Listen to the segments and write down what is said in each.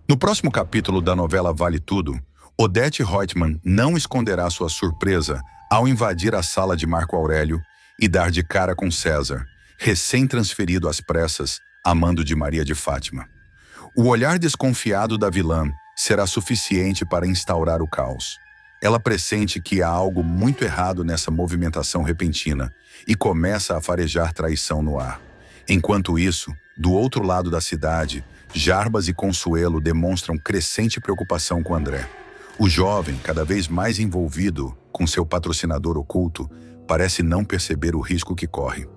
No próximo capítulo da novela Vale Tudo, Odete Roitman não esconderá sua surpresa ao invadir a sala de Marco Aurélio e dar de cara com César, recém-transferido às pressas, a mando de Maria de Fátima. O olhar desconfiado da vilã será suficiente para instaurar o caos. Ela pressente que há algo muito errado nessa movimentação repentina e começa a farejar traição no ar. Enquanto isso, do outro lado da cidade, Jarbas e Consuelo demonstram crescente preocupação com André. O jovem, cada vez mais envolvido com seu patrocinador oculto, parece não perceber o risco que corre.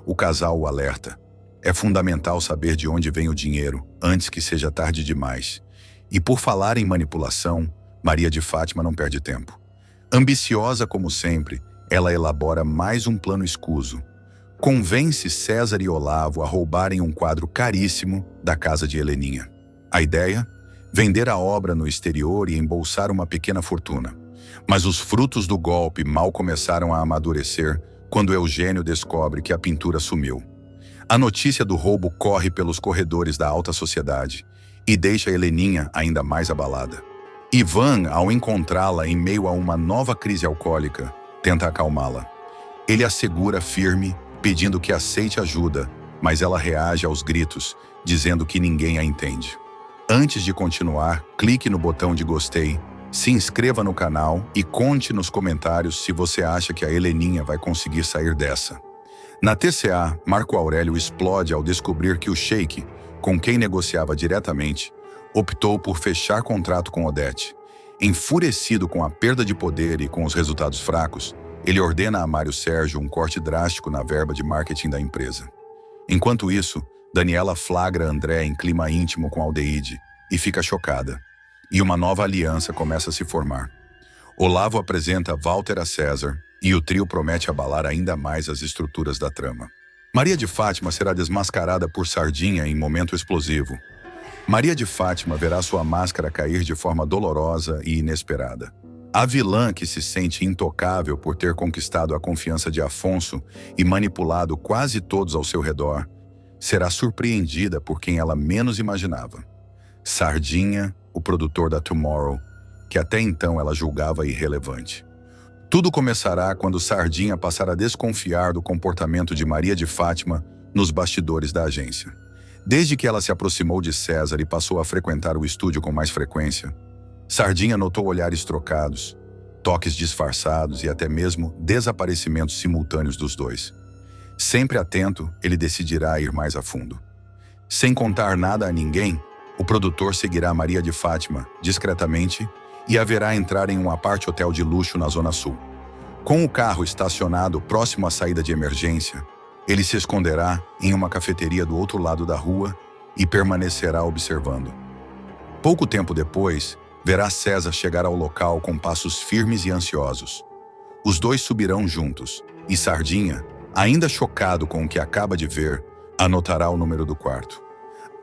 O casal o alerta. É fundamental saber de onde vem o dinheiro, antes que seja tarde demais. E por falar em manipulação, Maria de Fátima não perde tempo. Ambiciosa como sempre, ela elabora mais um plano escuso. Convence César e Olavo a roubarem um quadro caríssimo da casa de Heleninha. A ideia? Vender a obra no exterior e embolsar uma pequena fortuna. Mas os frutos do golpe mal começaram a amadurecer quando Eugênio descobre que a pintura sumiu. A notícia do roubo corre pelos corredores da alta sociedade e deixa Heleninha ainda mais abalada. Ivan, ao encontrá-la em meio a uma nova crise alcoólica, tenta acalmá-la. Ele a segura firme, pedindo que aceite ajuda, mas ela reage aos gritos, dizendo que ninguém a entende. Antes de continuar, clique no botão de gostei, se inscreva no canal e conte nos comentários se você acha que a Heleninha vai conseguir sair dessa. Na TCA, Marco Aurélio explode ao descobrir que o Sheik, com quem negociava diretamente, optou por fechar contrato com Odete. Enfurecido com a perda de poder e com os resultados fracos, ele ordena a Mário Sérgio um corte drástico na verba de marketing da empresa. Enquanto isso, Daniela flagra André em clima íntimo com Aldeide e fica chocada. E uma nova aliança começa a se formar. Olavo apresenta Walter a César e o trio promete abalar ainda mais as estruturas da trama. Maria de Fátima será desmascarada por Sardinha em momento explosivo. Maria de Fátima verá sua máscara cair de forma dolorosa e inesperada. A vilã, que se sente intocável por ter conquistado a confiança de Afonso e manipulado quase todos ao seu redor, será surpreendida por quem ela menos imaginava. Sardinha, o produtor da Tomorrow, que até então ela julgava irrelevante. Tudo começará quando Sardinha passar a desconfiar do comportamento de Maria de Fátima nos bastidores da agência. Desde que ela se aproximou de César e passou a frequentar o estúdio com mais frequência, Sardinha notou olhares trocados, toques disfarçados e até mesmo desaparecimentos simultâneos dos dois. Sempre atento, ele decidirá ir mais a fundo. Sem contar nada a ninguém, o produtor seguirá Maria de Fátima discretamente e a verá entrar em um apart-hotel de luxo na Zona Sul. Com o carro estacionado próximo à saída de emergência, ele se esconderá em uma cafeteria do outro lado da rua e permanecerá observando. Pouco tempo depois, verá César chegar ao local com passos firmes e ansiosos. Os dois subirão juntos, e Sardinha, ainda chocado com o que acaba de ver, anotará o número do quarto.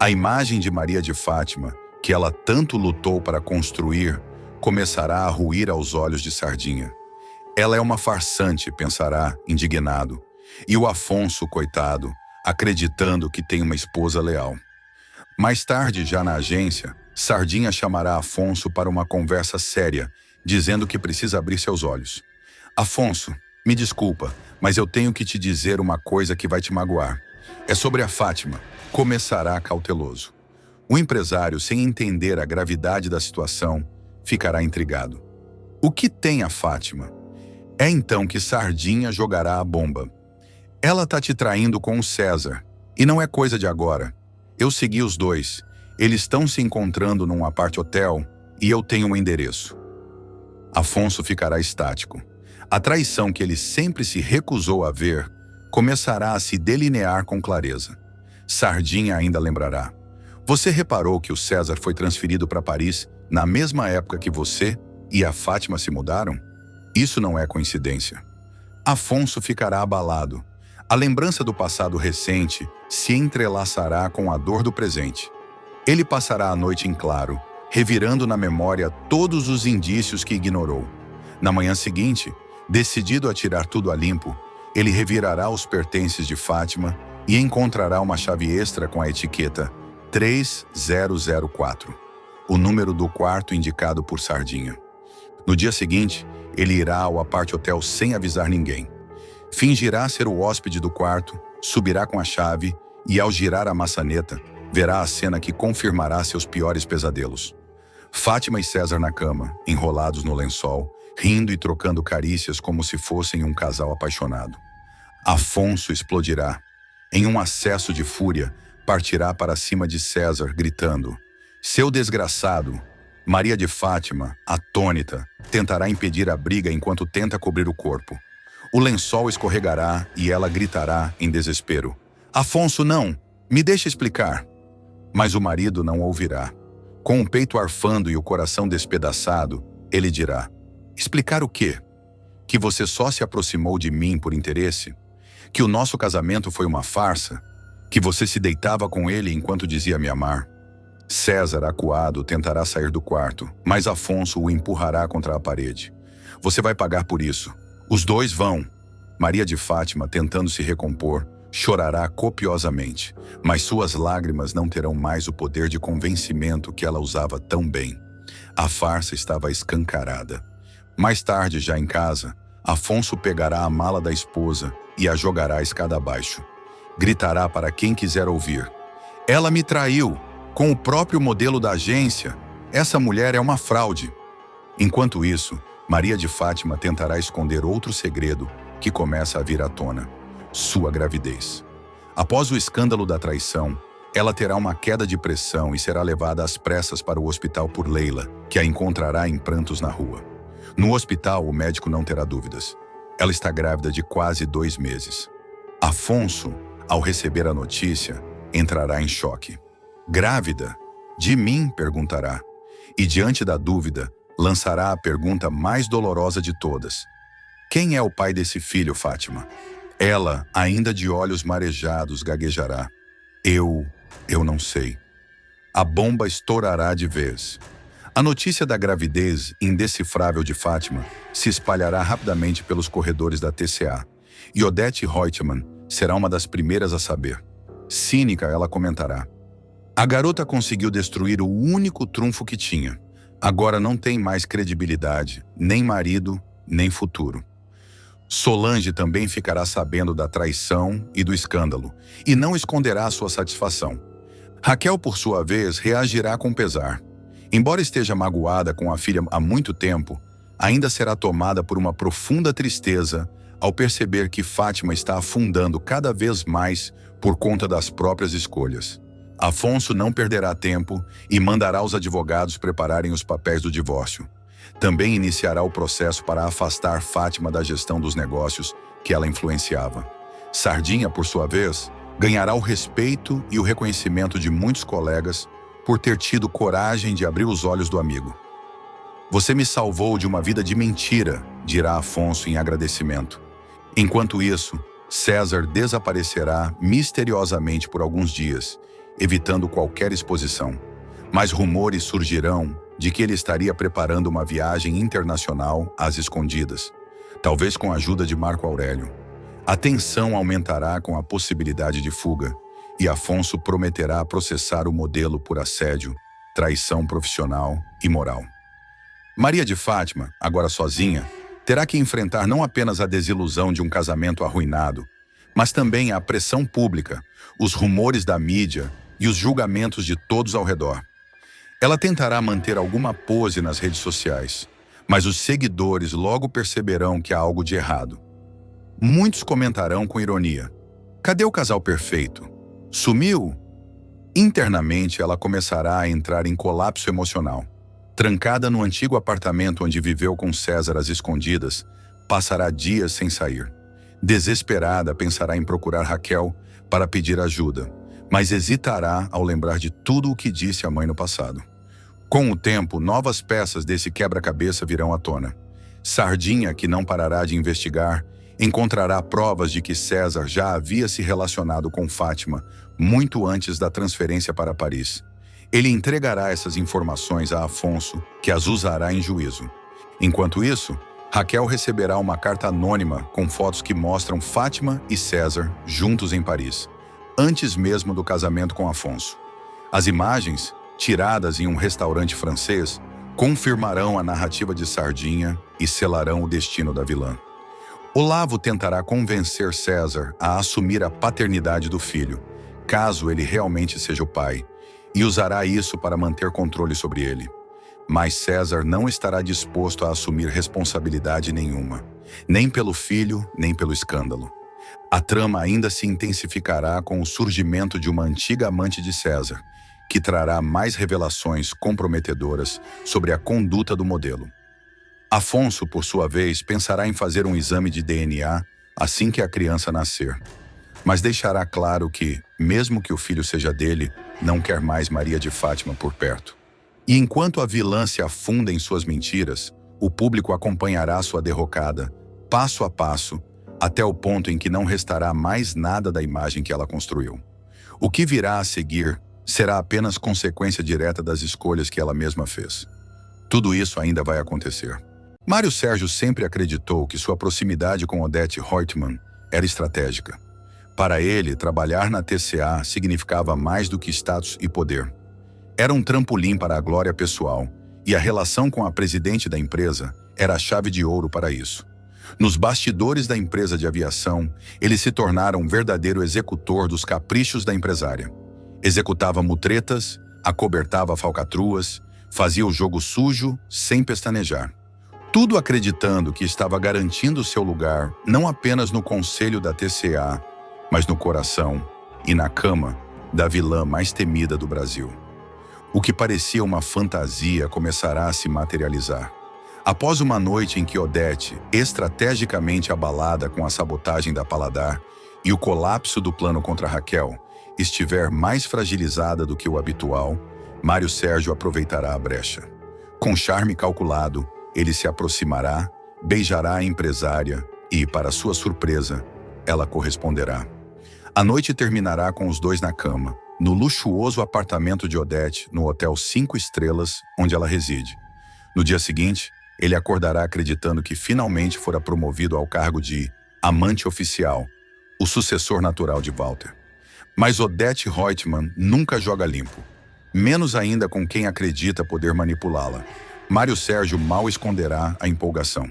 A imagem de Maria de Fátima, que ela tanto lutou para construir, começará a ruir aos olhos de Sardinha. Ela é uma farsante, pensará, indignado, e o Afonso, coitado, acreditando que tem uma esposa leal. Mais tarde, já na agência, Sardinha chamará Afonso para uma conversa séria, dizendo que precisa abrir seus olhos. Afonso, me desculpa, mas eu tenho que te dizer uma coisa que vai te magoar. É sobre a Fátima. Começará cauteloso. O empresário, sem entender a gravidade da situação, ficará intrigado. O que tem a Fátima? É então que Sardinha jogará a bomba. Ela tá te traindo com o César, e não é coisa de agora. Eu segui os dois. Eles estão se encontrando num apart-hotel e eu tenho um endereço. Afonso ficará estático. A traição que ele sempre se recusou a ver começará a se delinear com clareza. Sardinha ainda lembrará. Você reparou que o César foi transferido para Paris na mesma época que você e a Fátima se mudaram? Isso não é coincidência. Afonso ficará abalado. A lembrança do passado recente se entrelaçará com a dor do presente. Ele passará a noite em claro, revirando na memória todos os indícios que ignorou. Na manhã seguinte, decidido a tirar tudo a limpo, ele revirará os pertences de Fátima e encontrará uma chave extra com a etiqueta 3004. o número do quarto indicado por Sardinha. No dia seguinte, ele irá ao apart-hotel sem avisar ninguém. Fingirá ser o hóspede do quarto, subirá com a chave e, ao girar a maçaneta, verá a cena que confirmará seus piores pesadelos. Fátima e César na cama, enrolados no lençol, rindo e trocando carícias como se fossem um casal apaixonado. Afonso explodirá. Em um acesso de fúria, partirá para cima de César, gritando: "Seu desgraçado!" Maria de Fátima, atônita, tentará impedir a briga enquanto tenta cobrir o corpo. O lençol escorregará e ela gritará em desespero: "Afonso, não! Me deixe explicar!" Mas o marido não ouvirá. Com o peito arfando e o coração despedaçado, ele dirá: "Explicar o quê? Que você só se aproximou de mim por interesse? Que o nosso casamento foi uma farsa? Que você se deitava com ele enquanto dizia me amar?" César, acuado, tentará sair do quarto, mas Afonso o empurrará contra a parede. "Você vai pagar por isso. Os dois vão." Maria de Fátima, tentando se recompor, chorará copiosamente, mas suas lágrimas não terão mais o poder de convencimento que ela usava tão bem. A farsa estava escancarada. Mais tarde, já em casa, Afonso pegará a mala da esposa e a jogará a escada abaixo. Gritará para quem quiser ouvir: "Ela me traiu, com o próprio modelo da agência. Essa mulher é uma fraude." Enquanto isso, Maria de Fátima tentará esconder outro segredo que começa a vir à tona: sua gravidez. Após o escândalo da traição, ela terá uma queda de pressão e será levada às pressas para o hospital por Leila, que a encontrará em prantos na rua. No hospital, o médico não terá dúvidas. Ela está grávida de quase 2 meses. Afonso, ao receber a notícia, entrará em choque. "Grávida? De mim?" perguntará. E, diante da dúvida, lançará a pergunta mais dolorosa de todas: "Quem é o pai desse filho, Fátima?" Ela, ainda de olhos marejados, gaguejará: Eu não sei." A bomba estourará de vez. A notícia da gravidez indecifrável de Fátima se espalhará rapidamente pelos corredores da TCA, e Odete Reutemann será uma das primeiras a saber. Cínica, ela comentará: "A garota conseguiu destruir o único trunfo que tinha. Agora não tem mais credibilidade, nem marido, nem futuro." Solange também ficará sabendo da traição e do escândalo, e não esconderá sua satisfação. Raquel, por sua vez, reagirá com pesar. Embora esteja magoada com a filha há muito tempo, ainda será tomada por uma profunda tristeza ao perceber que Fátima está afundando cada vez mais por conta das próprias escolhas. Afonso não perderá tempo e mandará os advogados prepararem os papéis do divórcio. Também iniciará o processo para afastar Fátima da gestão dos negócios que ela influenciava. Sardinha, por sua vez, ganhará o respeito e o reconhecimento de muitos colegas por ter tido coragem de abrir os olhos do amigo. "Você me salvou de uma vida de mentira", dirá Afonso em agradecimento. Enquanto isso, César desaparecerá misteriosamente por alguns dias, evitando qualquer exposição. Mas rumores surgirão de que ele estaria preparando uma viagem internacional às escondidas, talvez com a ajuda de Marco Aurélio. A tensão aumentará com a possibilidade de fuga, e Afonso prometerá processar o modelo por assédio, traição profissional e moral. Maria de Fátima, agora sozinha, terá que enfrentar não apenas a desilusão de um casamento arruinado, mas também a pressão pública, os rumores da mídia e os julgamentos de todos ao redor. Ela tentará manter alguma pose nas redes sociais, mas os seguidores logo perceberão que há algo de errado. Muitos comentarão com ironia: "Cadê o casal perfeito? Sumiu?" Internamente, ela começará a entrar em colapso emocional. Trancada no antigo apartamento onde viveu com César às escondidas, passará dias sem sair. Desesperada, pensará em procurar Raquel para pedir ajuda, mas hesitará ao lembrar de tudo o que disse à mãe no passado. Com o tempo, novas peças desse quebra-cabeça virão à tona. Sardinha, que não parará de investigar, encontrará provas de que César já havia se relacionado com Fátima muito antes da transferência para Paris. Ele entregará essas informações a Afonso, que as usará em juízo. Enquanto isso, Raquel receberá uma carta anônima com fotos que mostram Fátima e César juntos em Paris, antes mesmo do casamento com Afonso. As imagens tiradas em um restaurante francês, confirmarão a narrativa de Sardinha e selarão o destino da vilã. Olavo tentará convencer César a assumir a paternidade do filho, caso ele realmente seja o pai, e usará isso para manter controle sobre ele. Mas César não estará disposto a assumir responsabilidade nenhuma, nem pelo filho, nem pelo escândalo. A trama ainda se intensificará com o surgimento de uma antiga amante de César, que trará mais revelações comprometedoras sobre a conduta do modelo. Afonso, por sua vez, pensará em fazer um exame de DNA assim que a criança nascer, mas deixará claro que, mesmo que o filho seja dele, não quer mais Maria de Fátima por perto. E enquanto a vilã se afunda em suas mentiras, o público acompanhará sua derrocada, passo a passo, até o ponto em que não restará mais nada da imagem que ela construiu. O que virá a seguir será apenas consequência direta das escolhas que ela mesma fez. Tudo isso ainda vai acontecer. Mário Sérgio sempre acreditou que sua proximidade com Odete Roitman era estratégica. Para ele, trabalhar na TCA significava mais do que status e poder. Era um trampolim para a glória pessoal, e a relação com a presidente da empresa era a chave de ouro para isso. Nos bastidores da empresa de aviação, ele se tornara um verdadeiro executor dos caprichos da empresária. Executava mutretas, acobertava falcatruas, fazia o jogo sujo sem pestanejar. Tudo acreditando que estava garantindo seu lugar não apenas no conselho da TCA, mas no coração e na cama da vilã mais temida do Brasil. O que parecia uma fantasia começará a se materializar. Após uma noite em que Odete, estrategicamente abalada com a sabotagem da Paladar e o colapso do plano contra Raquel, estiver mais fragilizada do que o habitual, Mário Sérgio aproveitará a brecha. Com charme calculado, ele se aproximará, beijará a empresária e, para sua surpresa, ela corresponderá. A noite terminará com os dois na cama, no luxuoso apartamento de Odete, no Hotel 5 Estrelas, onde ela reside. No dia seguinte, ele acordará acreditando que finalmente fora promovido ao cargo de amante oficial, o sucessor natural de Walter. Mas Odete Roitman nunca joga limpo, menos ainda com quem acredita poder manipulá-la. Mário Sérgio mal esconderá a empolgação.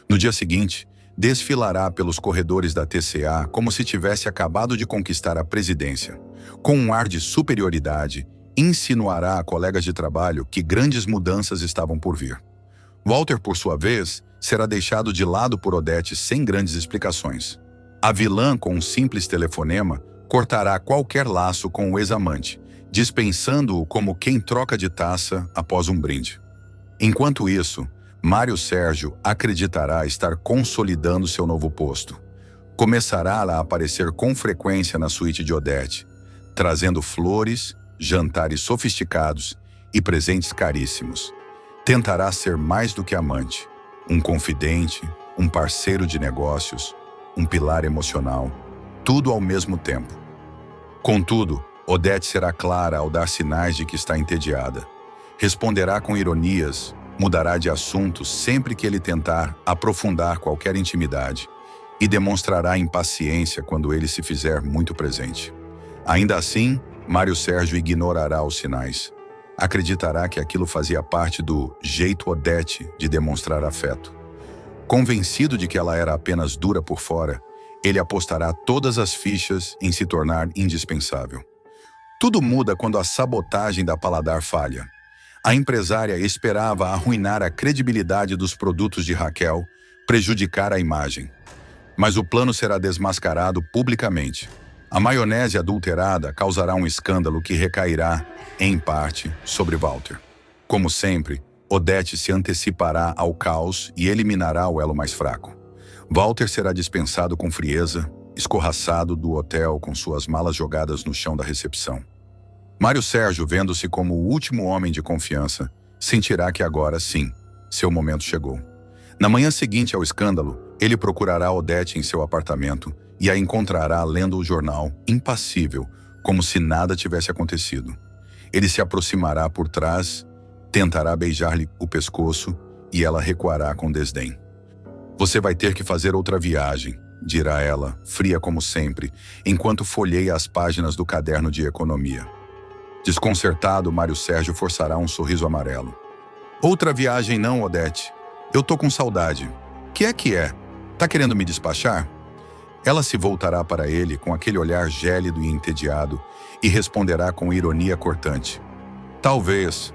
No dia seguinte, desfilará pelos corredores da TCA como se tivesse acabado de conquistar a presidência. Com um ar de superioridade, insinuará a colegas de trabalho que grandes mudanças estavam por vir. Walter, por sua vez, será deixado de lado por Odete sem grandes explicações. A vilã, com um simples telefonema, cortará qualquer laço com o ex-amante, dispensando-o como quem troca de taça após um brinde. Enquanto isso, Mário Sérgio acreditará estar consolidando seu novo posto. Começará a aparecer com frequência na suíte de Odete, trazendo flores, jantares sofisticados e presentes caríssimos. Tentará ser mais do que amante, um confidente, um parceiro de negócios, um pilar emocional, tudo ao mesmo tempo. Contudo, Odete será clara ao dar sinais de que está entediada. Responderá com ironias, mudará de assunto sempre que ele tentar aprofundar qualquer intimidade e demonstrará impaciência quando ele se fizer muito presente. Ainda assim, Mário Sérgio ignorará os sinais. Acreditará que aquilo fazia parte do jeito Odete de demonstrar afeto. Convencido de que ela era apenas dura por fora, ele apostará todas as fichas em se tornar indispensável. Tudo muda quando a sabotagem da Paladar falha. A empresária esperava arruinar a credibilidade dos produtos de Raquel, prejudicar a imagem. Mas o plano será desmascarado publicamente. A maionese adulterada causará um escândalo que recairá, em parte, sobre Walter. Como sempre, Odete se antecipará ao caos e eliminará o elo mais fraco. Walter será dispensado com frieza, escorraçado do hotel com suas malas jogadas no chão da recepção. Mário Sérgio, vendo-se como o último homem de confiança, sentirá que agora, sim, seu momento chegou. Na manhã seguinte ao escândalo, ele procurará Odete em seu apartamento e a encontrará lendo o jornal, impassível, como se nada tivesse acontecido. Ele se aproximará por trás, tentará beijar-lhe o pescoço e ela recuará com desdém. Você vai ter que fazer outra viagem, dirá ela, fria como sempre, enquanto folheia as páginas do caderno de economia. Desconcertado, Mário Sérgio forçará um sorriso amarelo. Outra viagem não, Odete. Eu tô com saudade. Que é? Tá querendo me despachar? Ela se voltará para ele com aquele olhar gélido e entediado e responderá com ironia cortante. Talvez.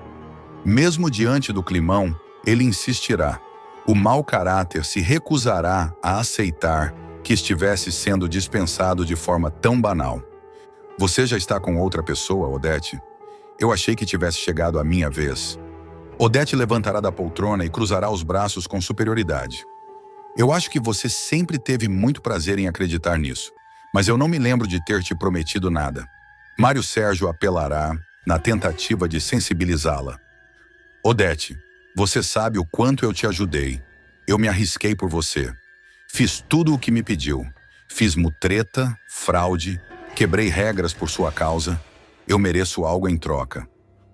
Mesmo diante do climão, ele insistirá. O mau caráter se recusará a aceitar que estivesse sendo dispensado de forma tão banal. Você já está com outra pessoa, Odete? Eu achei que tivesse chegado a minha vez. Odete levantará da poltrona e cruzará os braços com superioridade. Eu acho que você sempre teve muito prazer em acreditar nisso, mas eu não me lembro de ter te prometido nada. Mário Sérgio apelará na tentativa de sensibilizá-la. Odete, você sabe o quanto eu te ajudei. Eu me arrisquei por você. Fiz tudo o que me pediu. Fiz mutreta, fraude, quebrei regras por sua causa. Eu mereço algo em troca.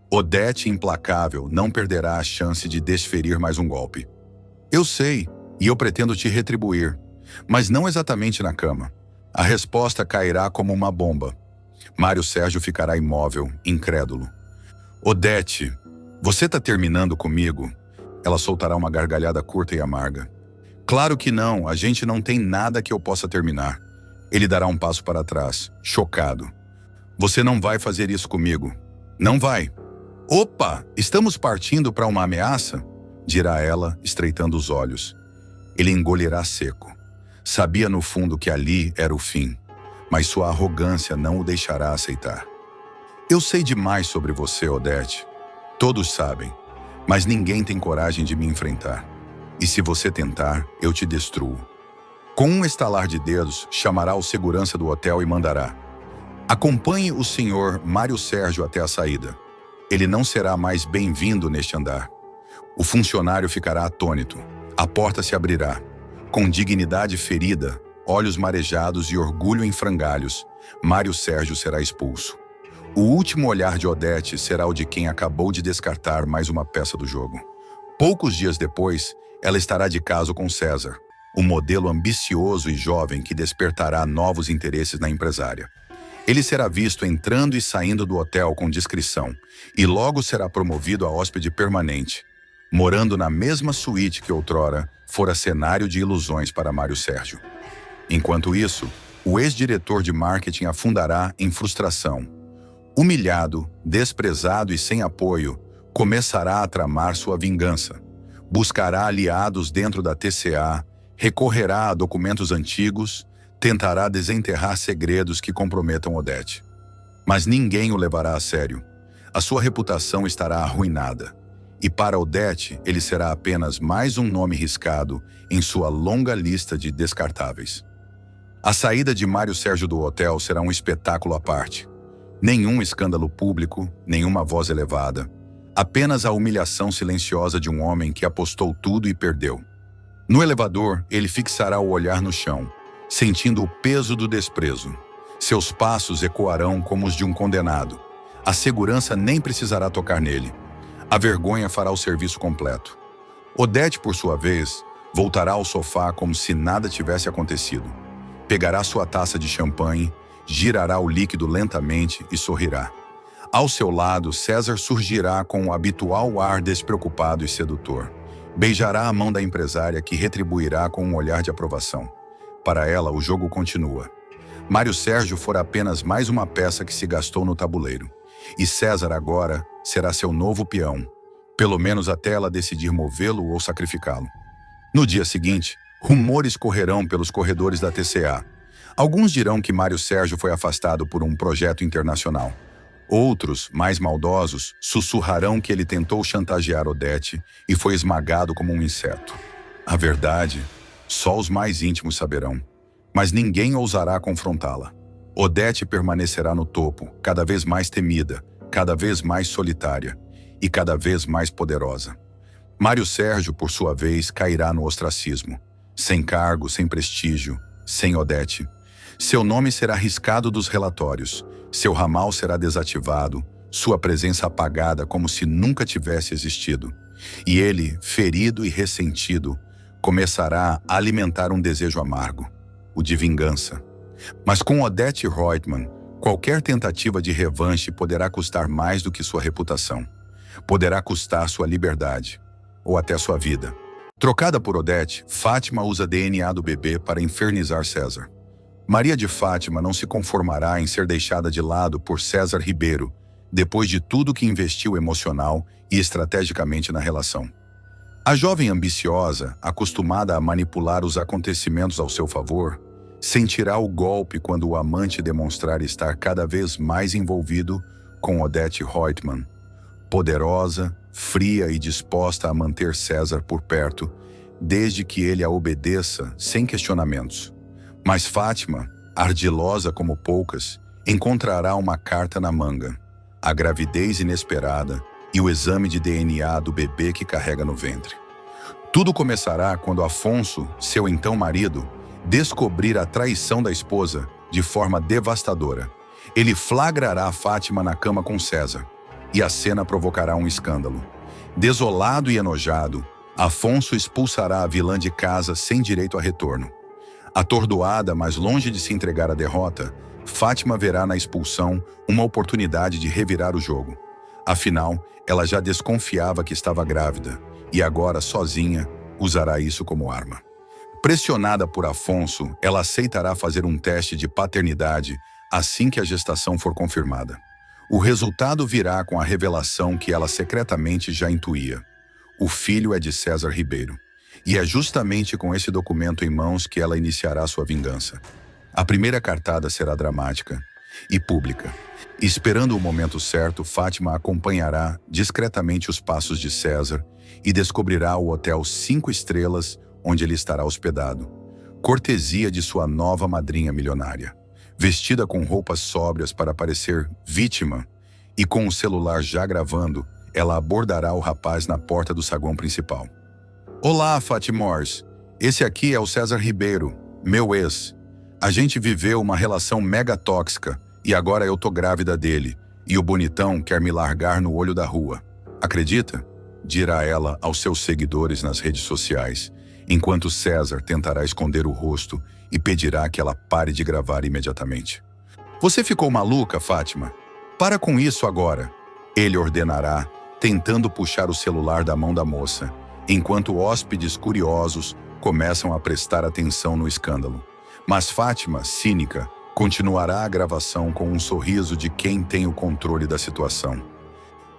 Odete implacável não perderá a chance de desferir mais um golpe. Eu sei, e eu pretendo te retribuir, mas não exatamente na cama. A resposta cairá como uma bomba. Mário Sérgio ficará imóvel, incrédulo. Odete, você tá terminando comigo? Ela soltará uma gargalhada curta e amarga. Claro que não, a gente não tem nada que eu possa terminar. Ele dará um passo para trás, chocado. Você não vai fazer isso comigo. Não vai. Opa, estamos partindo para uma ameaça? Dirá ela, estreitando os olhos. Ele engolirá seco. Sabia no fundo que ali era o fim, mas sua arrogância não o deixará aceitar. Eu sei demais sobre você, Odete. Todos sabem, mas ninguém tem coragem de me enfrentar. E se você tentar, eu te destruo. Com um estalar de dedos, chamará o segurança do hotel e mandará: acompanhe o senhor Mário Sérgio até a saída. Ele não será mais bem-vindo neste andar. O funcionário ficará atônito. A porta se abrirá. Com dignidade ferida, olhos marejados e orgulho em frangalhos, Mário Sérgio será expulso. O último olhar de Odete será o de quem acabou de descartar mais uma peça do jogo. Poucos dias depois, ela estará de caso com César, um modelo ambicioso e jovem que despertará novos interesses na empresária. Ele será visto entrando e saindo do hotel com discrição e logo será promovido a hóspede permanente, morando na mesma suíte que outrora fora cenário de ilusões para Mário Sérgio. Enquanto isso, o ex-diretor de marketing afundará em frustração. Humilhado, desprezado e sem apoio, começará a tramar sua vingança. Buscará aliados dentro da TCA, recorrerá a documentos antigos, tentará desenterrar segredos que comprometam Odete. Mas ninguém o levará a sério. A sua reputação estará arruinada. E para Odete, ele será apenas mais um nome riscado em sua longa lista de descartáveis. A saída de Mário Sérgio do hotel será um espetáculo à parte. Nenhum escândalo público, nenhuma voz elevada. Apenas a humilhação silenciosa de um homem que apostou tudo e perdeu. No elevador, ele fixará o olhar no chão, sentindo o peso do desprezo. Seus passos ecoarão como os de um condenado. A segurança nem precisará tocar nele. A vergonha fará o serviço completo. Odete, por sua vez, voltará ao sofá como se nada tivesse acontecido. Pegará sua taça de champanhe, girará o líquido lentamente e sorrirá. Ao seu lado, César surgirá com o habitual ar despreocupado e sedutor. Beijará a mão da empresária que retribuirá com um olhar de aprovação. Para ela, o jogo continua. Mário Sérgio fora apenas mais uma peça que se gastou no tabuleiro. E César agora será seu novo peão, pelo menos até ela decidir movê-lo ou sacrificá-lo. No dia seguinte, rumores correrão pelos corredores da TCA. Alguns dirão que Mário Sérgio foi afastado por um projeto internacional. Outros, mais maldosos, sussurrarão que ele tentou chantagear Odete e foi esmagado como um inseto. A verdade, só os mais íntimos saberão, mas ninguém ousará confrontá-la. Odete permanecerá no topo, cada vez mais temida, cada vez mais solitária e cada vez mais poderosa. Mário Sérgio, por sua vez, cairá no ostracismo, sem cargo, sem prestígio, sem Odete. Seu nome será riscado dos relatórios, seu ramal será desativado, sua presença apagada como se nunca tivesse existido. E ele, ferido e ressentido, começará a alimentar um desejo amargo, o de vingança. Mas com Odete Reutemann, Qualquer tentativa de revanche poderá custar mais do que sua reputação. Poderá custar sua liberdade, ou até sua vida. Trocada por Odete, Fátima usa DNA do bebê para infernizar César. Maria de Fátima não se conformará em ser deixada de lado por César Ribeiro, depois de tudo que investiu emocional e estrategicamente na relação. A jovem ambiciosa, acostumada a manipular os acontecimentos ao seu favor, sentirá o golpe quando o amante demonstrar estar cada vez mais envolvido com Odete Roitman, poderosa, fria e disposta a manter César por perto, desde que ele a obedeça sem questionamentos. Mas Fátima, ardilosa como poucas, encontrará uma carta na manga: a gravidez inesperada e o exame de DNA do bebê que carrega no ventre. Tudo começará quando Afonso, seu então marido, descobrir a traição da esposa de forma devastadora. Ele flagrará Fátima na cama com César, e a cena provocará um escândalo. Desolado e enojado, Afonso expulsará a vilã de casa sem direito a retorno. Atordoada, mas longe de se entregar à derrota, Fátima verá na expulsão uma oportunidade de revirar o jogo. Afinal, ela já desconfiava que estava grávida, e agora, sozinha, usará isso como arma. Pressionada por Afonso, ela aceitará fazer um teste de paternidade assim que a gestação for confirmada. O resultado virá com a revelação que ela secretamente já intuía: o filho é de César Ribeiro. E é justamente com esse documento em mãos que ela iniciará sua vingança. A primeira cartada será dramática e pública. Esperando o momento certo, Fátima acompanhará discretamente os passos de César e descobrirá o hotel 5 estrelas onde ele estará hospedado, cortesia de sua nova madrinha milionária. Vestida com roupas sóbrias para parecer vítima e com o celular já gravando, ela abordará o rapaz na porta do saguão principal. Olá, Fátimors. Esse aqui é o César Ribeiro, meu ex. A gente viveu uma relação mega tóxica e agora eu tô grávida dele e o bonitão quer me largar no olho da rua. Acredita? Dirá ela aos seus seguidores nas redes sociais, enquanto César tentará esconder o rosto e pedirá que ela pare de gravar imediatamente. Você ficou maluca, Fátima? Para com isso agora, ele ordenará, tentando puxar o celular da mão da moça, enquanto hóspedes curiosos começam a prestar atenção no escândalo. Mas Fátima, cínica, continuará a gravação com um sorriso de quem tem o controle da situação.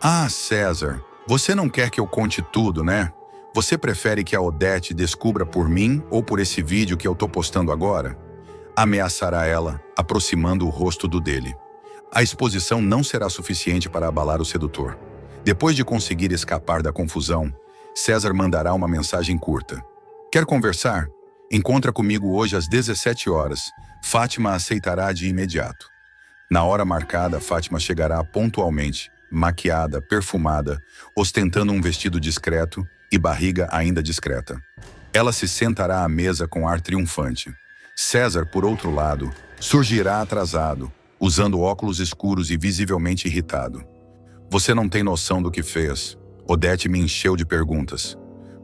Ah, César, você não quer que eu conte tudo, né? Você prefere que a Odete descubra por mim ou por esse vídeo que eu tô postando agora? Ameaçará ela, aproximando o rosto do dele. A exposição não será suficiente para abalar o sedutor. Depois de conseguir escapar da confusão, César mandará uma mensagem curta. Quer conversar? Encontra comigo hoje às 17 horas. Fátima aceitará de imediato. Na hora marcada, Fátima chegará pontualmente, maquiada, perfumada, ostentando um vestido discreto e barriga ainda discreta. Ela se sentará à mesa com ar triunfante. César, por outro lado, surgirá atrasado, usando óculos escuros e visivelmente irritado. Você não tem noção do que fez. Odete me encheu de perguntas.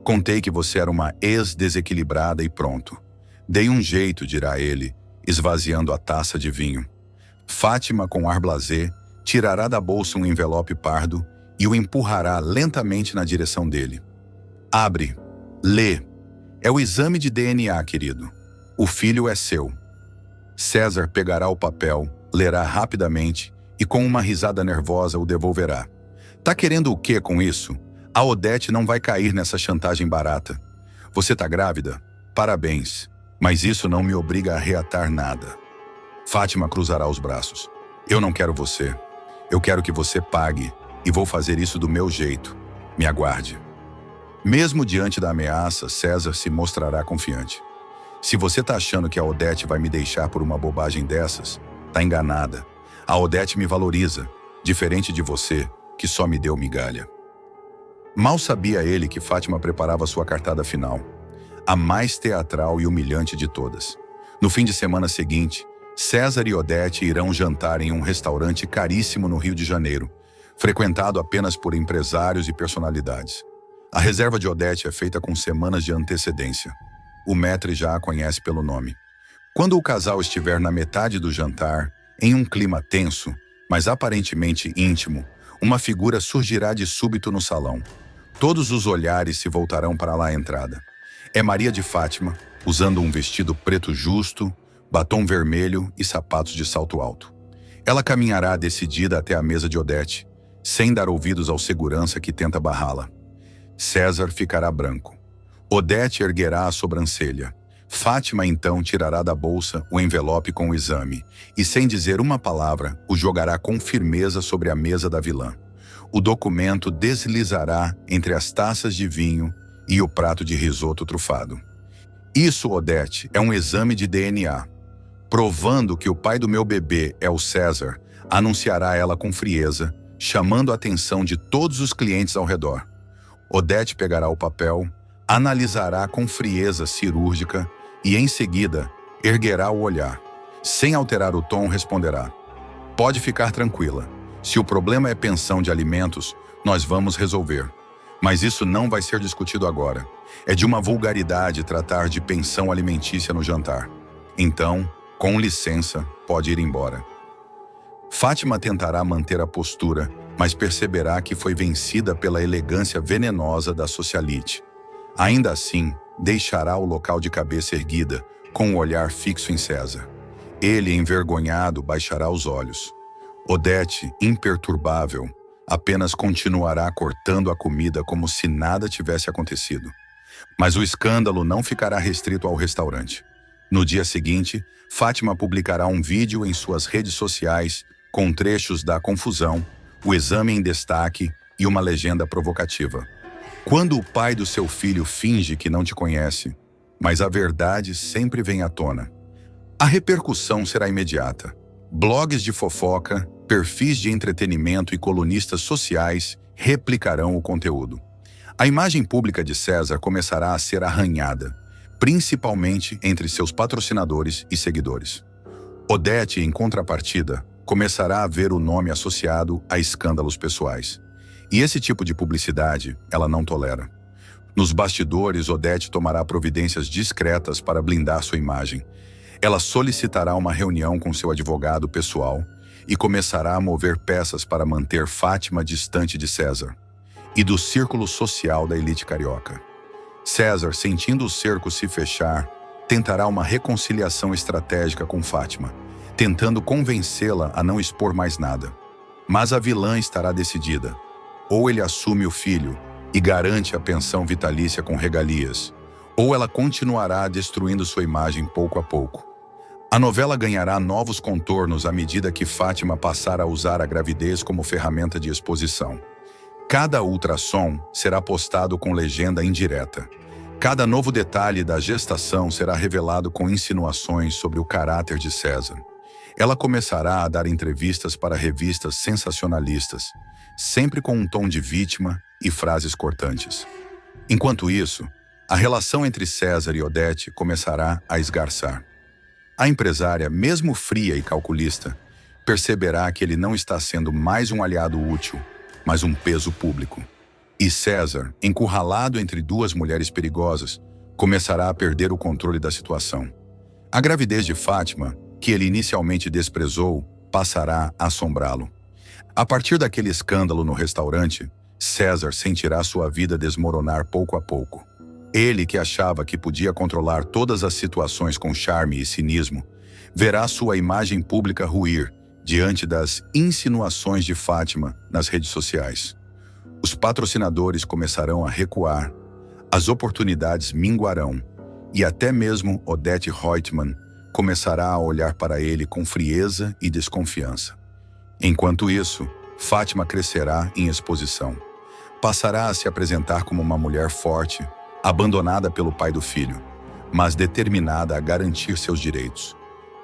Contei que você era uma ex-desequilibrada e pronto. Dei um jeito, dirá ele, esvaziando a taça de vinho. Fátima, com ar blasé, tirará da bolsa um envelope pardo e o empurrará lentamente na direção dele. Abre. Lê. É o exame de DNA, querido. O filho é seu. César pegará o papel, lerá rapidamente e com uma risada nervosa o devolverá. Tá querendo o quê com isso? A Odete não vai cair nessa chantagem barata. Você tá grávida? Parabéns. Mas isso não me obriga a reatar nada. Fátima cruzará os braços. Eu não quero você. Eu quero que você pague e vou fazer isso do meu jeito. Me aguarde. Mesmo diante da ameaça, César se mostrará confiante. Se você tá achando que a Odete vai me deixar por uma bobagem dessas, tá enganada. A Odete me valoriza, diferente de você, que só me deu migalha. Mal sabia ele que Fátima preparava sua cartada final, a mais teatral e humilhante de todas. No fim de semana seguinte, César e Odete irão jantar em um restaurante caríssimo no Rio de Janeiro, frequentado apenas por empresários e personalidades. A reserva de Odete é feita com semanas de antecedência. O maître já a conhece pelo nome. Quando o casal estiver na metade do jantar, Em um clima tenso, mas aparentemente íntimo, uma figura surgirá de súbito no salão. Todos os olhares se voltarão para lá à entrada. É Maria de Fátima, usando um vestido preto justo, batom vermelho e sapatos de salto alto. Ela caminhará decidida até a mesa de Odete, sem dar ouvidos ao segurança que tenta barrá-la. César ficará branco. Odete erguerá a sobrancelha. Fátima então tirará da bolsa o envelope com o exame e, sem dizer uma palavra, o jogará com firmeza sobre a mesa da vilã. O documento deslizará entre as taças de vinho e o prato de risoto trufado. Isso, Odete, é um exame de DNA. Provando que o pai do meu bebê é o César, anunciará ela com frieza, chamando a atenção de todos os clientes ao redor. Odete pegará o papel, analisará com frieza cirúrgica e, em seguida, erguerá o olhar. Sem alterar o tom, responderá: "Pode ficar tranquila. Se o problema é pensão de alimentos, nós vamos resolver. Mas isso não vai ser discutido agora. É de uma vulgaridade tratar de pensão alimentícia no jantar. Então, com licença, pode ir embora." Fátima tentará manter a postura, mas perceberá que foi vencida pela elegância venenosa da socialite. Ainda assim, deixará o local de cabeça erguida, com o olhar fixo em César. Ele, envergonhado, baixará os olhos. Odete, imperturbável, apenas continuará cortando a comida como se nada tivesse acontecido. Mas o escândalo não ficará restrito ao restaurante. No dia seguinte, Fátima publicará um vídeo em suas redes sociais com trechos da confusão, o exame em destaque e uma legenda provocativa. Quando o pai do seu filho finge que não te conhece, mas a verdade sempre vem à tona. A repercussão será imediata. Blogs de fofoca, perfis de entretenimento e colunistas sociais replicarão o conteúdo. A imagem pública de César começará a ser arranhada, principalmente entre seus patrocinadores e seguidores. Odete, em contrapartida, começará a ver o nome associado a escândalos pessoais. E esse tipo de publicidade ela não tolera. Nos bastidores, Odete tomará providências discretas para blindar sua imagem. Ela solicitará uma reunião com seu advogado pessoal e começará a mover peças para manter Fátima distante de César e do círculo social da elite carioca. César, sentindo o cerco se fechar, tentará uma reconciliação estratégica com Fátima, tentando convencê-la a não expor mais nada. Mas a vilã estará decidida. Ou ele assume o filho e garante a pensão vitalícia com regalias, ou ela continuará destruindo sua imagem pouco a pouco. A novela ganhará novos contornos à medida que Fátima passar a usar a gravidez como ferramenta de exposição. Cada ultrassom será postado com legenda indireta. Cada novo detalhe da gestação será revelado com insinuações sobre o caráter de César. Ela começará a dar entrevistas para revistas sensacionalistas, sempre com um tom de vítima e frases cortantes. Enquanto isso, a relação entre César e Odete começará a esgarçar. A empresária, mesmo fria e calculista, perceberá que ele não está sendo mais um aliado útil, mas um peso público. E César, encurralado entre duas mulheres perigosas, começará a perder o controle da situação. A gravidez de Fátima, que ele inicialmente desprezou, passará a assombrá-lo. A partir daquele escândalo no restaurante, César sentirá sua vida desmoronar pouco a pouco. Ele, que achava que podia controlar todas as situações com charme e cinismo, verá sua imagem pública ruir diante das insinuações de Fátima nas redes sociais. Os patrocinadores começarão a recuar, as oportunidades minguarão e até mesmo Odete Reutemann começará a olhar para ele com frieza e desconfiança. Enquanto isso, Fátima crescerá em exposição. Passará a se apresentar como uma mulher forte, abandonada pelo pai do filho, mas determinada a garantir seus direitos.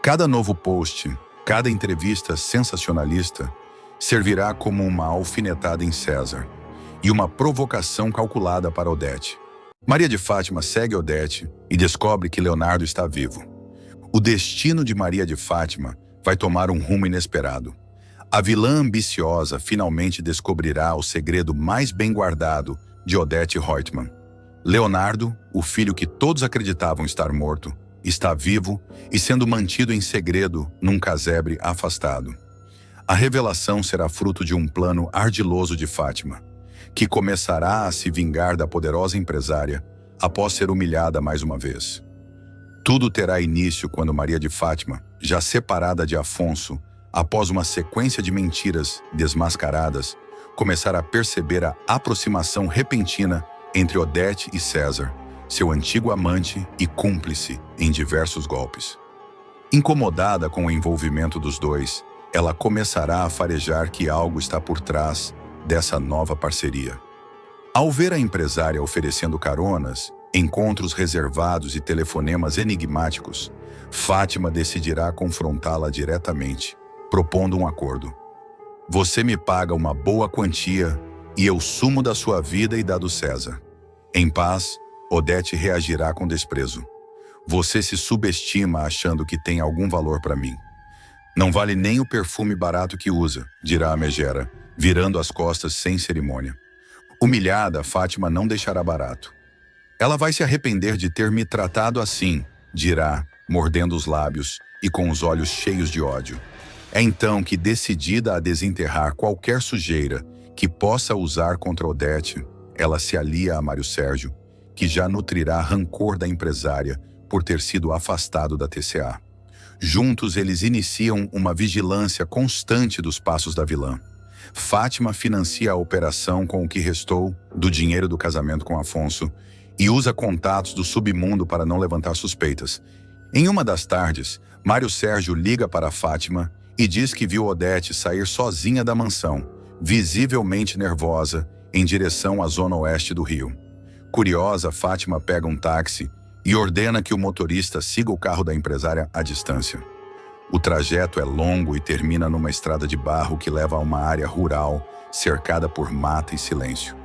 Cada novo post, cada entrevista sensacionalista, servirá como uma alfinetada em César e uma provocação calculada para Odete. Maria de Fátima segue Odete e descobre que Leonardo está vivo. O destino de Maria de Fátima vai tomar um rumo inesperado. A vilã ambiciosa finalmente descobrirá o segredo mais bem guardado de Odete Reutemann. Leonardo, o filho que todos acreditavam estar morto, está vivo e sendo mantido em segredo num casebre afastado. A revelação será fruto de um plano ardiloso de Fátima, que começará a se vingar da poderosa empresária após ser humilhada mais uma vez. Tudo terá início quando Maria de Fátima, já separada de Afonso, após uma sequência de mentiras desmascaradas, começar a perceber a aproximação repentina entre Odete e César, seu antigo amante e cúmplice em diversos golpes. Incomodada com o envolvimento dos dois, ela começará a farejar que algo está por trás dessa nova parceria. Ao ver a empresária oferecendo caronas, encontros reservados e telefonemas enigmáticos, Fátima decidirá confrontá-la diretamente, propondo um acordo. Você me paga uma boa quantia e eu sumo da sua vida e da do César. Em paz, Odete reagirá com desprezo. Você se subestima achando que tem algum valor para mim. Não vale nem o perfume barato que usa, dirá a megera, virando as costas sem cerimônia. Humilhada, Fátima não deixará barato. Ela vai se arrepender de ter me tratado assim, dirá, mordendo os lábios e com os olhos cheios de ódio. É então que, decidida a desenterrar qualquer sujeira que possa usar contra Odete, ela se alia a Mário Sérgio, que já nutrirá rancor da empresária por ter sido afastado da TCA. Juntos eles iniciam uma vigilância constante dos passos da vilã. Fátima financia a operação com o que restou do dinheiro do casamento com Afonso e usa contatos do submundo para não levantar suspeitas. Em uma das tardes, Mário Sérgio liga para Fátima e diz que viu Odete sair sozinha da mansão, visivelmente nervosa, em direção à zona oeste do Rio. Curiosa, Fátima pega um táxi e ordena que o motorista siga o carro da empresária à distância. O trajeto é longo e termina numa estrada de barro que leva a uma área rural, cercada por mata e silêncio.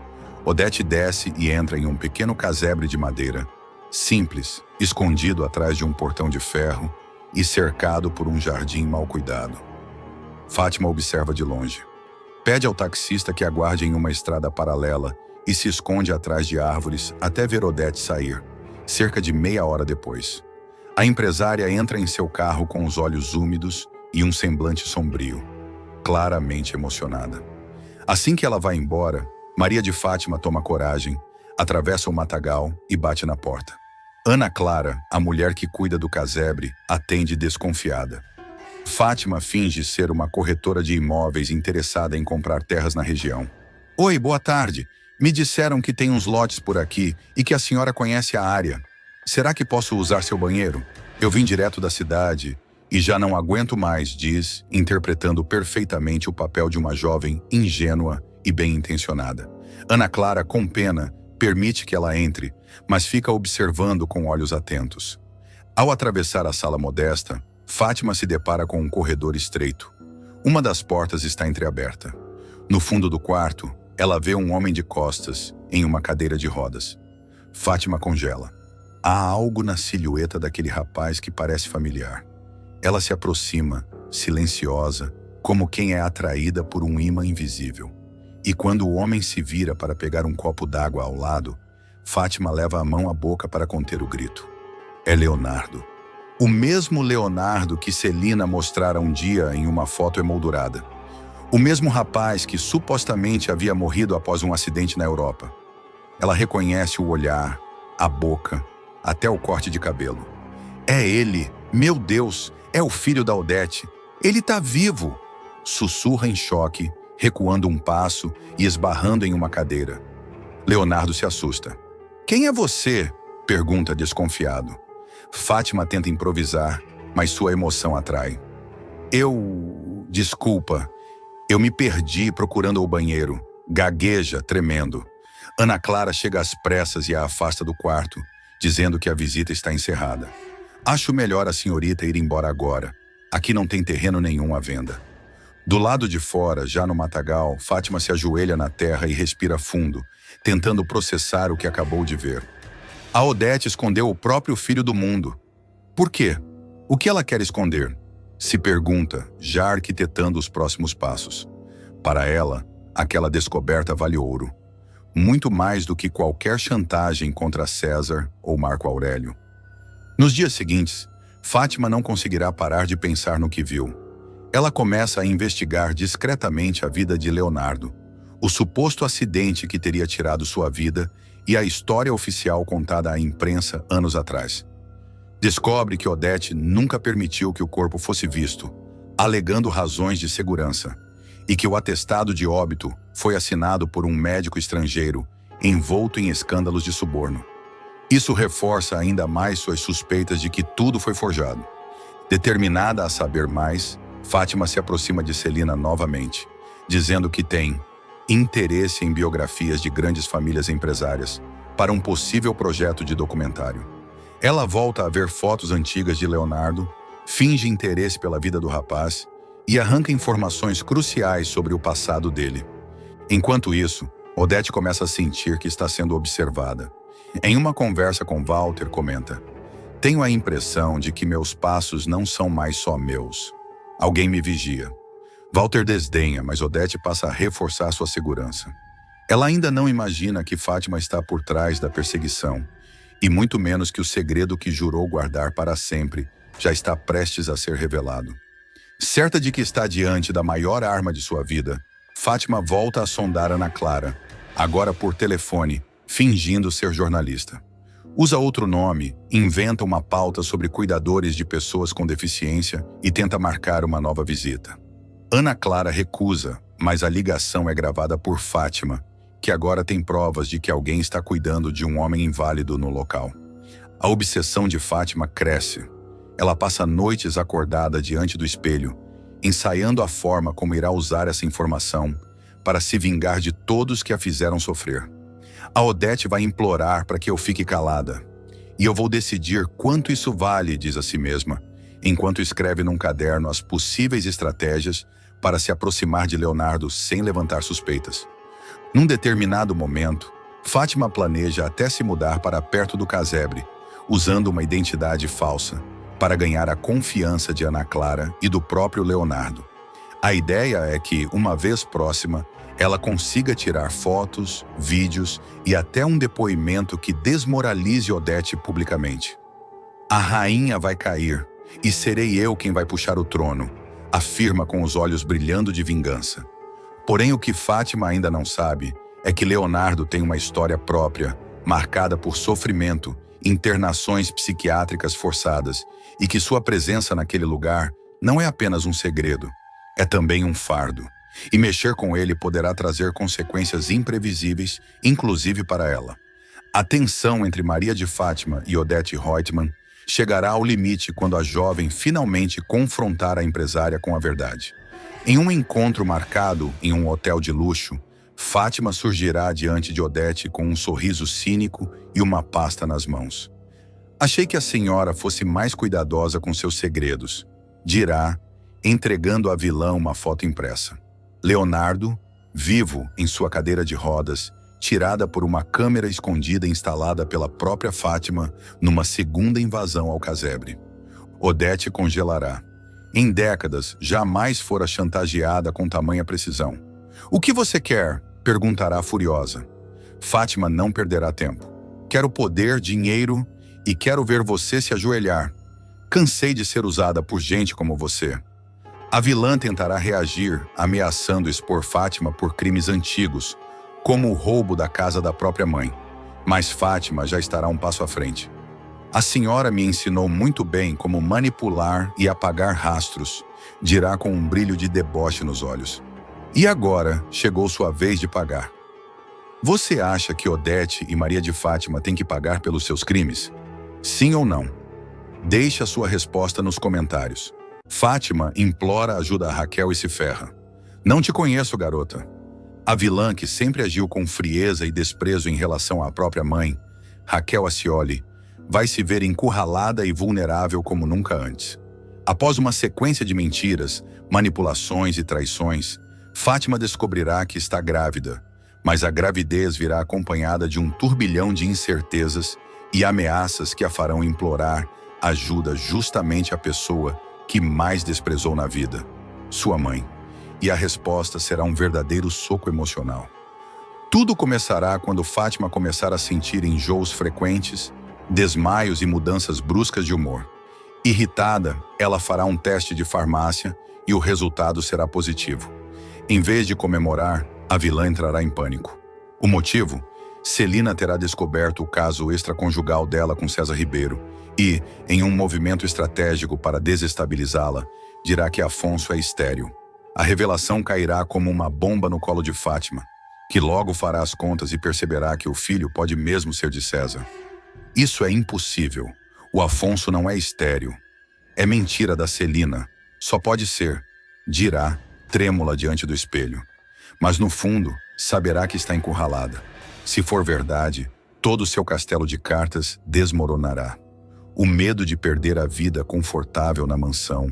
Odete desce e entra em um pequeno casebre de madeira, simples, escondido atrás de um portão de ferro e cercado por um jardim mal cuidado. Fátima observa de longe. Pede ao taxista que aguarde em uma estrada paralela e se esconde atrás de árvores até ver Odete sair, cerca de meia hora depois. A empresária entra em seu carro com os olhos úmidos e um semblante sombrio, claramente emocionada. Assim que ela vai embora, Maria de Fátima toma coragem, atravessa o matagal e bate na porta. Ana Clara, a mulher que cuida do casebre, atende desconfiada. Fátima finge ser uma corretora de imóveis interessada em comprar terras na região. Oi, boa tarde. Me disseram que tem uns lotes por aqui e que a senhora conhece a área. Será que posso usar seu banheiro? Eu vim direto da cidade e já não aguento mais, diz, interpretando perfeitamente o papel de uma jovem ingênua e bem-intencionada. Ana Clara, com pena, permite que ela entre, mas fica observando com olhos atentos. Ao atravessar a sala modesta, Fátima se depara com um corredor estreito. Uma das portas está entreaberta. No fundo do quarto, ela vê um homem de costas, em uma cadeira de rodas. Fátima congela. Há algo na silhueta daquele rapaz que parece familiar. Ela se aproxima, silenciosa, como quem é atraída por um imã invisível. E quando o homem se vira para pegar um copo d'água ao lado, Fátima leva a mão à boca para conter o grito. É Leonardo. O mesmo Leonardo que Celina mostrara um dia em uma foto emoldurada. O mesmo rapaz que supostamente havia morrido após um acidente na Europa. Ela reconhece o olhar, a boca, até o corte de cabelo. É ele, meu Deus, é o filho da Odete. Ele está vivo! Sussurra em choque, recuando um passo e esbarrando em uma cadeira. Leonardo se assusta. Quem é você? Pergunta desconfiado. Fátima tenta improvisar, mas sua emoção atrai. Desculpa. Eu me perdi procurando o banheiro. Gagueja, tremendo. Ana Clara chega às pressas e a afasta do quarto, dizendo que a visita está encerrada. Acho melhor a senhorita ir embora agora. Aqui não tem terreno nenhum à venda. Do lado de fora, já no matagal, Fátima se ajoelha na terra e respira fundo, tentando processar o que acabou de ver. A Odete escondeu o próprio filho do mundo. Por quê? O que ela quer esconder? Se pergunta, já arquitetando os próximos passos. Para ela, aquela descoberta vale ouro. Muito mais do que qualquer chantagem contra César ou Marco Aurélio. Nos dias seguintes, Fátima não conseguirá parar de pensar no que viu. Ela começa a investigar discretamente a vida de Leonardo, o suposto acidente que teria tirado sua vida e a história oficial contada à imprensa anos atrás. Descobre que Odete nunca permitiu que o corpo fosse visto, alegando razões de segurança, e que o atestado de óbito foi assinado por um médico estrangeiro, envolto em escândalos de suborno. Isso reforça ainda mais suas suspeitas de que tudo foi forjado. Determinada a saber mais, Fátima se aproxima de Celina novamente, dizendo que tem interesse em biografias de grandes famílias empresárias para um possível projeto de documentário. Ela volta a ver fotos antigas de Leonardo, finge interesse pela vida do rapaz e arranca informações cruciais sobre o passado dele. Enquanto isso, Odete começa a sentir que está sendo observada. Em uma conversa com Walter, comenta: "Tenho a impressão de que meus passos não são mais só meus. Alguém me vigia." Walter desdenha, mas Odete passa a reforçar sua segurança. Ela ainda não imagina que Fátima está por trás da perseguição, e muito menos que o segredo que jurou guardar para sempre já está prestes a ser revelado. Certa de que está diante da maior arma de sua vida, Fátima volta a sondar Ana Clara, agora por telefone, fingindo ser jornalista. Usa outro nome, inventa uma pauta sobre cuidadores de pessoas com deficiência e tenta marcar uma nova visita. Ana Clara recusa, mas a ligação é gravada por Fátima, que agora tem provas de que alguém está cuidando de um homem inválido no local. A obsessão de Fátima cresce. Ela passa noites acordada diante do espelho, ensaiando a forma como irá usar essa informação para se vingar de todos que a fizeram sofrer. A Odete vai implorar para que eu fique calada. E eu vou decidir quanto isso vale, diz a si mesma, enquanto escreve num caderno as possíveis estratégias para se aproximar de Leonardo sem levantar suspeitas. Num determinado momento, Fátima planeja até se mudar para perto do casebre, usando uma identidade falsa, para ganhar a confiança de Ana Clara e do próprio Leonardo. A ideia é que, uma vez próxima, ela consiga tirar fotos, vídeos e até um depoimento que desmoralize Odete publicamente. "A rainha vai cair, e serei eu quem vai puxar o trono", afirma com os olhos brilhando de vingança. Porém, o que Fátima ainda não sabe é que Leonardo tem uma história própria, marcada por sofrimento, internações psiquiátricas forçadas, e que sua presença naquele lugar não é apenas um segredo, é também um fardo. E mexer com ele poderá trazer consequências imprevisíveis, inclusive para ela. A tensão entre Maria de Fátima e Odete Reutemann chegará ao limite quando a jovem finalmente confrontar a empresária com a verdade. Em um encontro marcado em um hotel de luxo, Fátima surgirá diante de Odete com um sorriso cínico e uma pasta nas mãos. "Achei que a senhora fosse mais cuidadosa com seus segredos", dirá, entregando à vilã uma foto impressa. Leonardo, vivo em sua cadeira de rodas, tirada por uma câmera escondida instalada pela própria Fátima numa segunda invasão ao casebre. Odete congelará. Em décadas, jamais fora chantageada com tamanha precisão. "O que você quer?", perguntará furiosa. Fátima não perderá tempo. "Quero poder, dinheiro e quero ver você se ajoelhar. Cansei de ser usada por gente como você." A vilã tentará reagir, ameaçando expor Fátima por crimes antigos, como o roubo da casa da própria mãe. Mas Fátima já estará um passo à frente. "A senhora me ensinou muito bem como manipular e apagar rastros", dirá com um brilho de deboche nos olhos. E agora chegou sua vez de pagar. Você acha que Odete e Maria de Fátima têm que pagar pelos seus crimes? Sim ou não? Deixe a sua resposta nos comentários. Fátima implora ajuda a Raquel e se ferra. "Não te conheço, garota." A vilã, que sempre agiu com frieza e desprezo em relação à própria mãe, Raquel Acioli, vai se ver encurralada e vulnerável como nunca antes. Após uma sequência de mentiras, manipulações e traições, Fátima descobrirá que está grávida, mas a gravidez virá acompanhada de um turbilhão de incertezas e ameaças que a farão implorar ajuda justamente à pessoa que mais desprezou na vida, sua mãe. E a resposta será um verdadeiro soco emocional. Tudo começará quando Fátima começar a sentir enjoos frequentes, desmaios e mudanças bruscas de humor. Irritada, ela fará um teste de farmácia e o resultado será positivo. Em vez de comemorar, a vilã entrará em pânico. O motivo? Celina terá descoberto o caso extraconjugal dela com César Ribeiro e, em um movimento estratégico para desestabilizá-la, dirá que Afonso é estéril. A revelação cairá como uma bomba no colo de Fátima, que logo fará as contas e perceberá que o filho pode mesmo ser de César. Isso é impossível. O Afonso não é estéril. É mentira da Celina. Só pode ser, dirá, trêmula diante do espelho. Mas no fundo, saberá que está encurralada. Se for verdade, todo o seu castelo de cartas desmoronará. O medo de perder a vida confortável na mansão,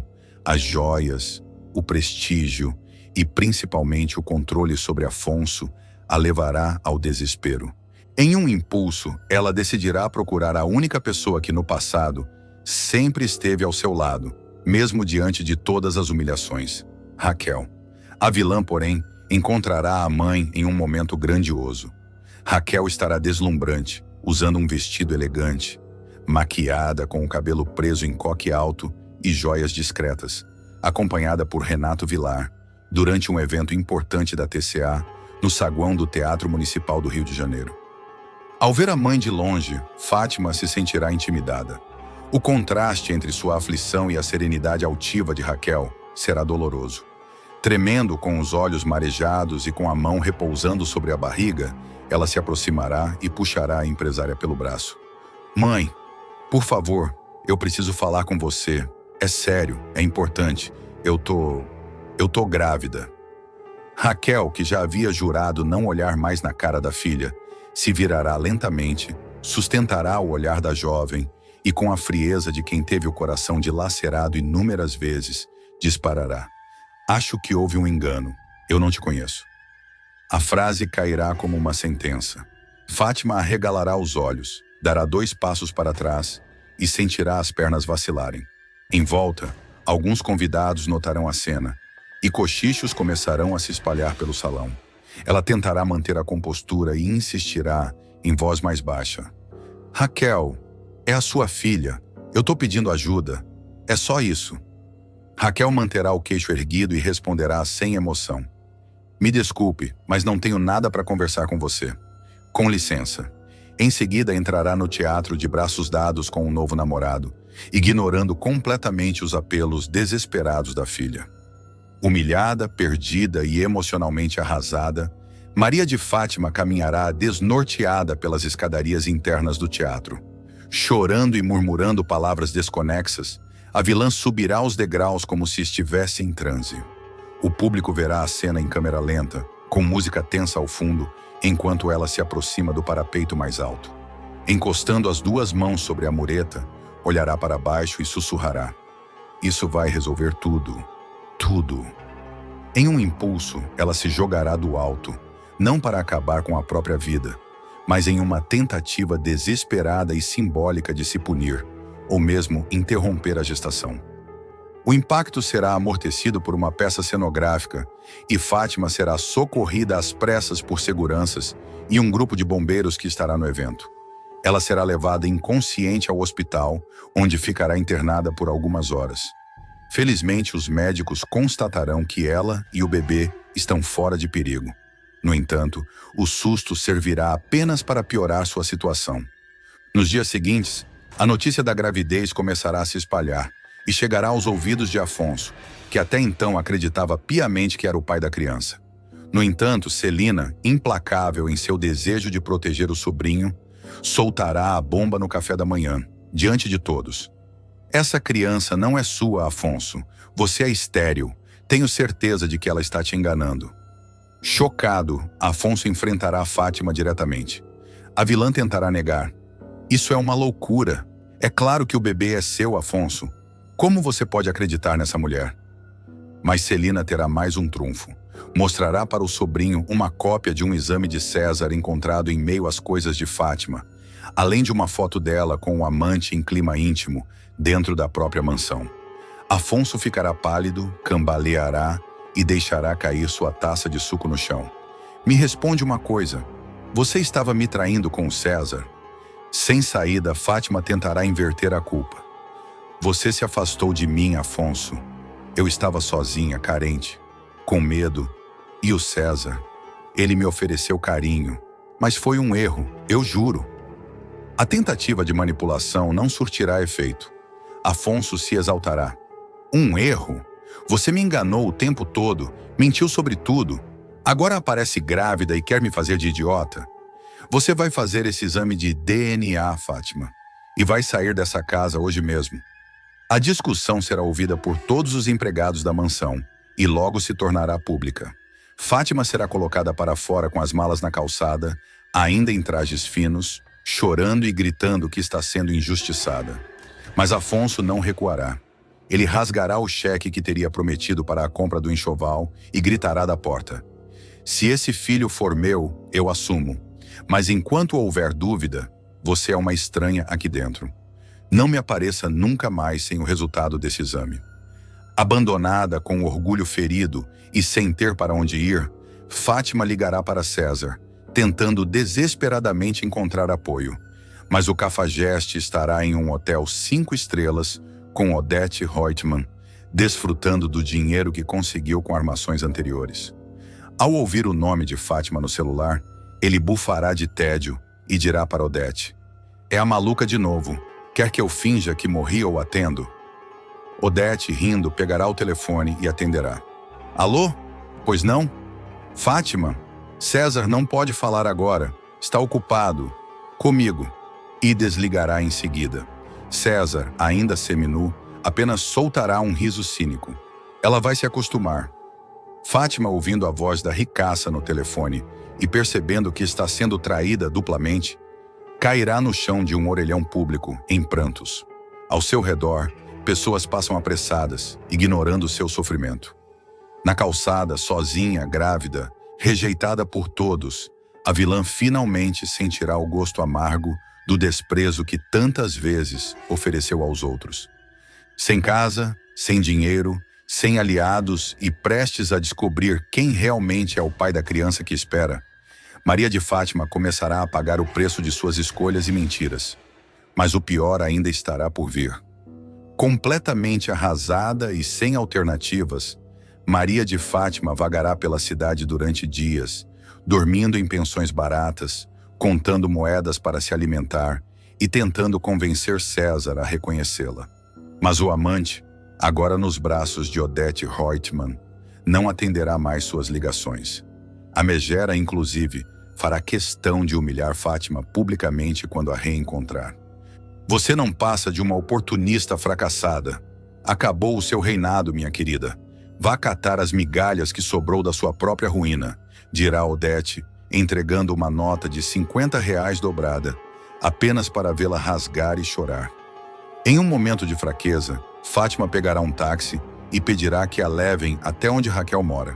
as joias, o prestígio e principalmente o controle sobre Afonso a levará ao desespero. Em um impulso, ela decidirá procurar a única pessoa que no passado sempre esteve ao seu lado, mesmo diante de todas as humilhações: Raquel. A vilã, porém, encontrará a mãe em um momento grandioso. Raquel estará deslumbrante, usando um vestido elegante, maquiada com o cabelo preso em coque alto e joias discretas, acompanhada por Renato Vilar, durante um evento importante da TCA, no saguão do Teatro Municipal do Rio de Janeiro. Ao ver a mãe de longe, Fátima se sentirá intimidada. O contraste entre sua aflição e a serenidade altiva de Raquel será doloroso. Tremendo, com os olhos marejados e com a mão repousando sobre a barriga, ela se aproximará e puxará a empresária pelo braço. Mãe, por favor, eu preciso falar com você. É sério, é importante. Eu tô grávida. Raquel, que já havia jurado não olhar mais na cara da filha, se virará lentamente, sustentará o olhar da jovem e, com a frieza de quem teve o coração dilacerado inúmeras vezes, disparará: "Acho que houve um engano. Eu não te conheço." A frase cairá como uma sentença. Fátima arregalará os olhos, dará 2 passos para trás e sentirá as pernas vacilarem. Em volta, alguns convidados notarão a cena e cochichos começarão a se espalhar pelo salão. Ela tentará manter a compostura e insistirá, em voz mais baixa: "Raquel, é a sua filha. Eu tô pedindo ajuda. É só isso." Raquel manterá o queixo erguido e responderá sem emoção: "Me desculpe, mas não tenho nada para conversar com você. Com licença." Em seguida entrará no teatro de braços dados com um novo namorado, ignorando completamente os apelos desesperados da filha. Humilhada, perdida e emocionalmente arrasada, Maria de Fátima caminhará desnorteada pelas escadarias internas do teatro. Chorando e murmurando palavras desconexas, a vilã subirá os degraus como se estivesse em transe. O público verá a cena em câmera lenta, com música tensa ao fundo, enquanto ela se aproxima do parapeito mais alto. Encostando as 2 mãos sobre a mureta, olhará para baixo e sussurrará: "Isso vai resolver tudo. Tudo." Em um impulso, ela se jogará do alto, não para acabar com a própria vida, mas em uma tentativa desesperada e simbólica de se punir, ou mesmo interromper a gestação. O impacto será amortecido por uma peça cenográfica e Fátima será socorrida às pressas por seguranças e um grupo de bombeiros que estará no evento. Ela será levada inconsciente ao hospital, onde ficará internada por algumas horas. Felizmente, os médicos constatarão que ela e o bebê estão fora de perigo. No entanto, o susto servirá apenas para piorar sua situação. Nos dias seguintes, a notícia da gravidez começará a se espalhar e chegará aos ouvidos de Afonso, que até então acreditava piamente que era o pai da criança. No entanto, Celina, implacável em seu desejo de proteger o sobrinho, soltará a bomba no café da manhã, diante de todos. "Essa criança não é sua, Afonso. Você é estéril. Tenho certeza de que ela está te enganando." Chocado, Afonso enfrentará Fátima diretamente. A vilã tentará negar: "Isso é uma loucura. É claro que o bebê é seu, Afonso. Como você pode acreditar nessa mulher?" Mas Celina terá mais um trunfo. Mostrará para o sobrinho uma cópia de um exame de César encontrado em meio às coisas de Fátima, além de uma foto dela com o amante em clima íntimo, dentro da própria mansão. Afonso ficará pálido, cambaleará e deixará cair sua taça de suco no chão. "Me responde uma coisa. Você estava me traindo com o César?" Sem saída, Fátima tentará inverter a culpa. Você se afastou de mim, Afonso. Eu estava sozinha, carente, com medo. E o César? Ele me ofereceu carinho, mas foi um erro, eu juro. A tentativa de manipulação não surtirá efeito. Afonso se exaltará. Um erro? Você me enganou o tempo todo, mentiu sobre tudo. Agora aparece grávida e quer me fazer de idiota? Você vai fazer esse exame de DNA, Fátima, e vai sair dessa casa hoje mesmo. A discussão será ouvida por todos os empregados da mansão e logo se tornará pública. Fátima será colocada para fora com as malas na calçada, ainda em trajes finos, chorando e gritando que está sendo injustiçada. Mas Afonso não recuará. Ele rasgará o cheque que teria prometido para a compra do enxoval e gritará da porta: se esse filho for meu, eu assumo. Mas enquanto houver dúvida, você é uma estranha aqui dentro. Não me apareça nunca mais sem o resultado desse exame. Abandonada, com o orgulho ferido e sem ter para onde ir, Fátima ligará para César, tentando desesperadamente encontrar apoio. Mas o cafajeste estará em um hotel 5 estrelas com Odete Reutemann, desfrutando do dinheiro que conseguiu com armações anteriores. Ao ouvir o nome de Fátima no celular, ele bufará de tédio e dirá para Odete: é a maluca de novo. Quer que eu finja que morri ou atendo? Odete, rindo, pegará o telefone e atenderá. Alô? Pois não? Fátima? César não pode falar agora. Está ocupado. Comigo. E desligará em seguida. César, ainda seminu, apenas soltará um riso cínico. Ela vai se acostumar. Fátima, ouvindo a voz da ricaça no telefone e percebendo que está sendo traída duplamente, cairá no chão de um orelhão público, em prantos. Ao seu redor, pessoas passam apressadas, ignorando seu sofrimento. Na calçada, sozinha, grávida, rejeitada por todos, a vilã finalmente sentirá o gosto amargo do desprezo que tantas vezes ofereceu aos outros. Sem casa, sem dinheiro, sem aliados e prestes a descobrir quem realmente é o pai da criança que espera, Maria de Fátima começará a pagar o preço de suas escolhas e mentiras. Mas o pior ainda estará por vir. Completamente arrasada e sem alternativas, Maria de Fátima vagará pela cidade durante dias, dormindo em pensões baratas, contando moedas para se alimentar e tentando convencer César a reconhecê-la. Mas o amante, agora nos braços de Odete Reutemann, não atenderá mais suas ligações. A megera, inclusive, fará questão de humilhar Fátima publicamente quando a reencontrar. Você não passa de uma oportunista fracassada. Acabou o seu reinado, minha querida. Vá catar as migalhas que sobrou da sua própria ruína, dirá Odete, entregando uma nota de R$ 50 dobrada, apenas para vê-la rasgar e chorar. Em um momento de fraqueza, Fátima pegará um táxi e pedirá que a levem até onde Raquel mora.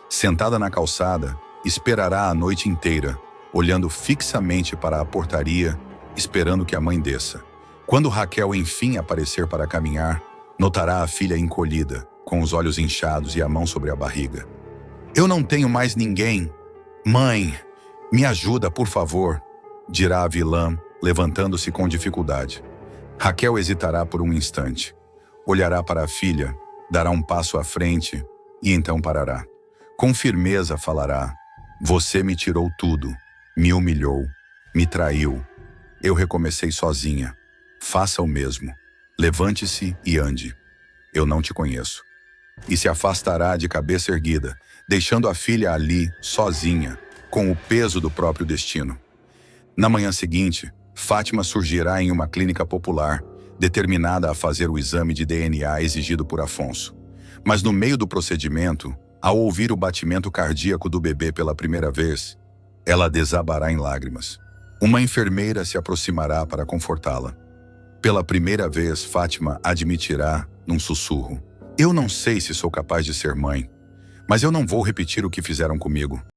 Sentada na calçada, esperará a noite inteira, olhando fixamente para a portaria, esperando que a mãe desça. Quando Raquel enfim aparecer para caminhar, notará a filha encolhida, com os olhos inchados e a mão sobre a barriga. Eu não tenho mais ninguém. Mãe, me ajuda, por favor, dirá a vilã, levantando-se com dificuldade. Raquel hesitará por um instante. Olhará para a filha, dará um passo à frente e então parará. Com firmeza falará: você me tirou tudo, me humilhou, me traiu. Eu recomecei sozinha. Faça o mesmo. Levante-se e ande. Eu não te conheço. E se afastará de cabeça erguida, deixando a filha ali, sozinha, com o peso do próprio destino. Na manhã seguinte, Fátima surgirá em uma clínica popular, determinada a fazer o exame de DNA exigido por Afonso. Mas no meio do procedimento, ao ouvir o batimento cardíaco do bebê pela primeira vez, ela desabará em lágrimas. Uma enfermeira se aproximará para confortá-la. Pela primeira vez, Fátima admitirá, num sussurro: eu não sei se sou capaz de ser mãe, mas eu não vou repetir o que fizeram comigo.